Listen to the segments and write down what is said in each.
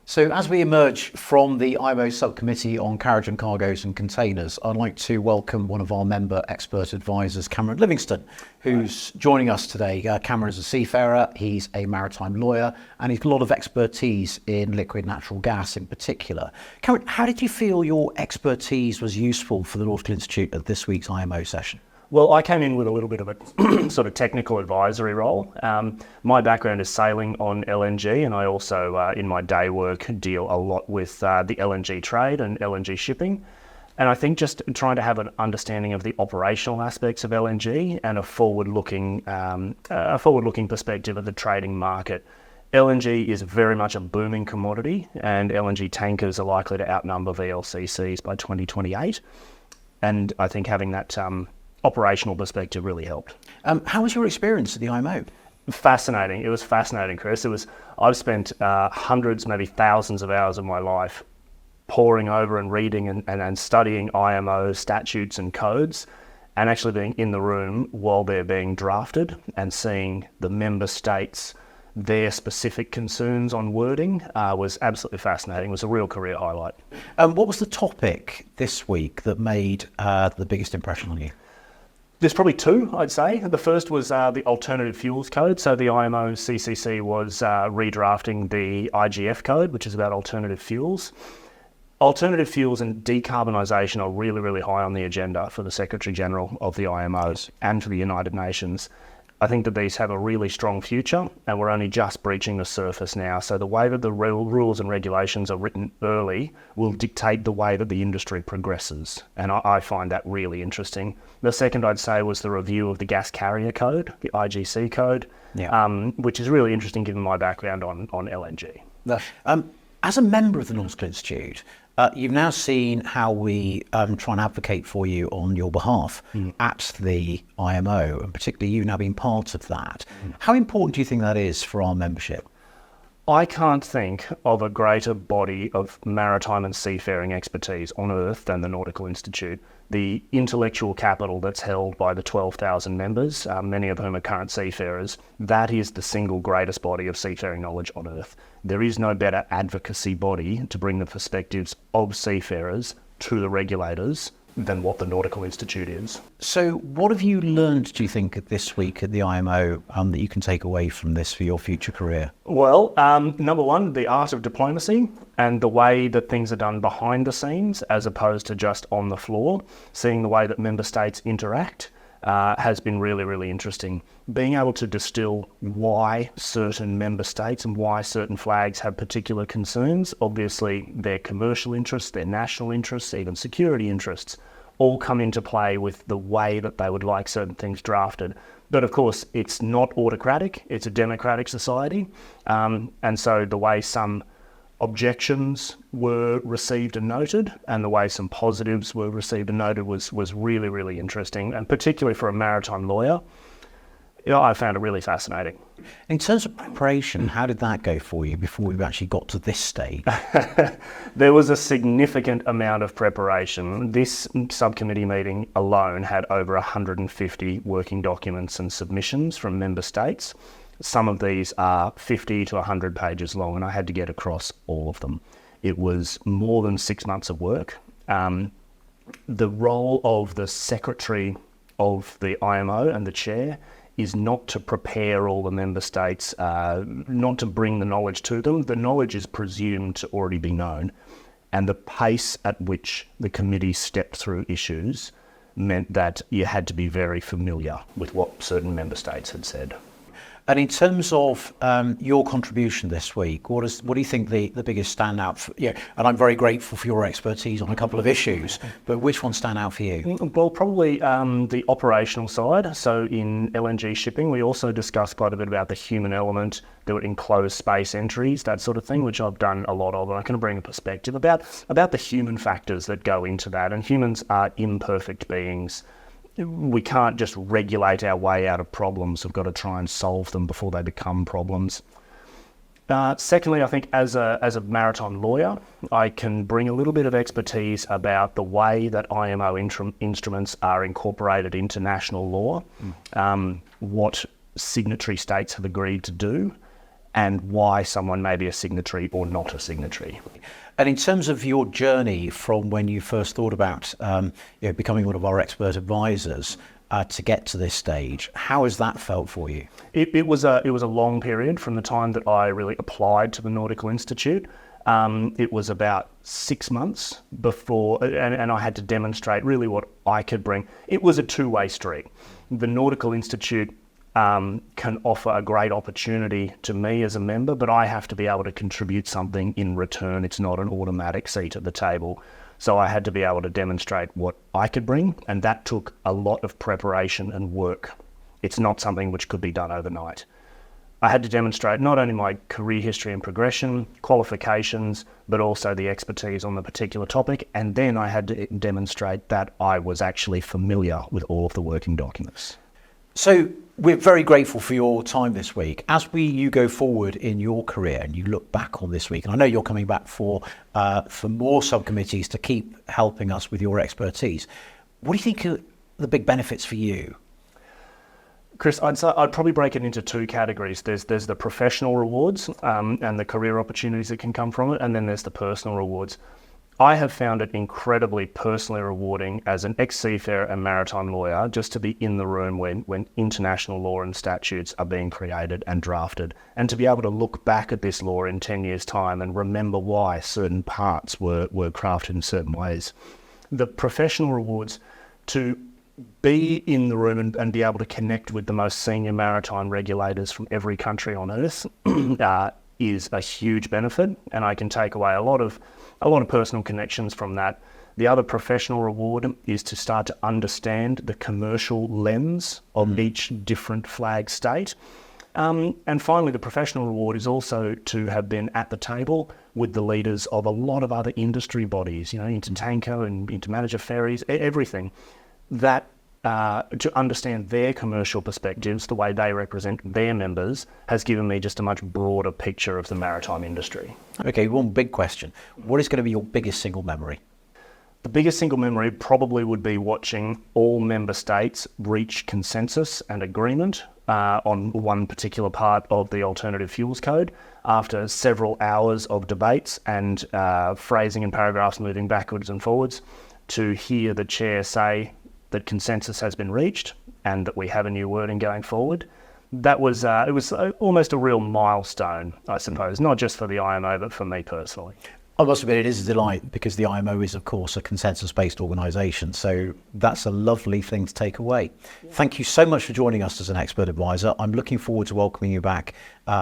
So as we emerge from the IMO subcommittee on carriage and cargoes and containers, I'd like to welcome one of our member expert advisors, Cameron Livingstone, who's joining us today. Cameron is a seafarer, he's a maritime lawyer, and he's got a lot of expertise in liquid natural gas in particular. Cameron, how did you feel your expertise was useful for the Nautical Institute at this week's IMO session? Well, I came in with a little bit of a sort of technical advisory role. My background is sailing on LNG, and I also, in my day work, deal a lot with the LNG trade and LNG shipping. And I think just trying to have an understanding of the operational aspects of LNG and a forward-looking perspective of the trading market. LNG is very much a booming commodity, and LNG tankers are likely to outnumber VLCCs by 2028. And I think having that operational perspective really helped. How was your experience at the IMO? Fascinating. It was fascinating, Chris. I've spent hundreds, maybe thousands of hours of my life poring over and reading and studying IMO statutes and codes, and actually being in the room while they're being drafted and seeing the member states, their specific concerns on wording was absolutely fascinating. It was a real career highlight. What was the topic this week that made the biggest impression on you? There's probably two, I'd say. The first was the Alternative Fuels Code. So the IMO CCC was redrafting the IGF code, which is about alternative fuels. Alternative fuels and decarbonisation are really, really high on the agenda for the Secretary General of the IMO and for the United Nations. I think that these have a really strong future, and we're only just breaching the surface now. So the way that the rules and regulations are written early will dictate the way that the industry progresses. And I find that really interesting. The second, I'd say, was the review of the Gas Carrier Code, the IGC code, which is really interesting given my background on LNG. As a member of the Nautical Institute, you've now seen how we try and advocate for you on your behalf at the IMO, and particularly you've now been part of that. How important do you think that is for our membership? I can't think of a greater body of maritime and seafaring expertise on Earth than the Nautical Institute. The intellectual capital that's held by the 12,000 members, many of whom are current seafarers, that is the single greatest body of seafaring knowledge on Earth. There is no better advocacy body to bring the perspectives of seafarers to the regulators than what the Nautical Institute is. So what have you learned, do you think, this week at the IMO that you can take away from this for your future career? Well, number one, the art of diplomacy and the way that things are done behind the scenes as opposed to just on the floor. Seeing the way that member states interact has been really, really interesting. Being able to distill why certain member states and why certain flags have particular concerns, obviously their commercial interests, their national interests, even security interests, all come into play with the way that they would like certain things drafted. But of course, it's not autocratic, it's a democratic society. And so the way some objections were received and noted, and the way some positives were received and noted was really, really interesting. And particularly for a maritime lawyer, I found it really fascinating. In terms of preparation, how did that go for you before we actually got to this stage? There was a significant amount of preparation. This subcommittee meeting alone had over 150 working documents and submissions from member states. Some of these are 50 to 100 pages long, and I had to get across all of them. It was more than 6 months of work. The role of the secretary of the IMO and the chair is not to prepare all the member states, not to bring the knowledge to them. The knowledge is presumed to already be known. And the pace at which the committee stepped through issues meant that you had to be very familiar with what certain member states had said. And in terms of your contribution this week, what do you think the biggest standout for you? And I'm very grateful for your expertise on a couple of issues, but which one stand out for you? Well, probably the operational side. So in LNG shipping, we also discussed quite a bit about the human element, the enclosed space entries, that sort of thing, which I've done a lot of. And I can bring a perspective about the human factors that go into that. And humans are imperfect beings. We can't just regulate our way out of problems. We've got to try and solve them before they become problems. Secondly, I think as a maritime lawyer, I can bring a little bit of expertise about the way that IMO instruments are incorporated into national law, what signatory states have agreed to do, and why someone may be a signatory or not a signatory. And in terms of your journey from when you first thought about becoming one of our expert advisors to get to this stage, how has that felt for you? It was a long period from the time that I really applied to the Nautical Institute. It was about 6 months before, and I had to demonstrate really what I could bring. It was a two-way street. The Nautical Institute can offer a great opportunity to me as a member, but I have to be able to contribute something in return. It's not an automatic seat at the table. So I had to be able to demonstrate what I could bring, and that took a lot of preparation and work. It's not something which could be done overnight. I had to demonstrate not only my career history and progression, qualifications, but also the expertise on the particular topic, and then I had to demonstrate that I was actually familiar with all of the working documents. So we're very grateful for your time this week. As you go forward in your career and you look back on this week, and I know you're coming back for more subcommittees to keep helping us with your expertise, what do you think are the big benefits for you? Chris, I'd probably break it into two categories. There's the professional rewards and the career opportunities that can come from it, and then there's the personal rewards. I have found it incredibly personally rewarding as an ex-seafarer and maritime lawyer just to be in the room when international law and statutes are being created and drafted, and to be able to look back at this law in 10 years' time and remember why certain parts were crafted in certain ways. The professional rewards to be in the room and be able to connect with the most senior maritime regulators from every country on earth is a huge benefit, and I can take away a lot of personal connections from that. The other professional reward is to start to understand the commercial lens of each different flag state. And finally, the professional reward is also to have been at the table with the leaders of a lot of other industry bodies, Intertanko and Intermanager Ferries, everything. That to understand their commercial perspectives, the way they represent their members, has given me just a much broader picture of the maritime industry. Okay, one big question. What is going to be your biggest single memory? The biggest single memory probably would be watching all member states reach consensus and agreement on one particular part of the Alternative Fuels Code after several hours of debates and phrasing and paragraphs moving backwards and forwards, to hear the chair say that consensus has been reached and that we have a new wording going forward. That was it was almost a real milestone, I suppose, not just for the IMO, but for me personally. I must admit, it is a delight, because the IMO is, of course, a consensus-based organisation, so that's a lovely thing to take away. Yeah. Thank you so much for joining us as an expert advisor. I'm looking forward to welcoming you back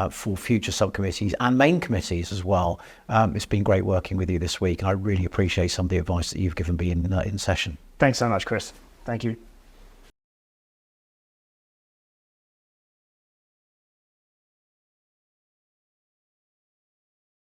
for future subcommittees and main committees as well. It's been great working with you this week, and I really appreciate some of the advice that you've given me in session. Thanks so much, Chris. Thank you.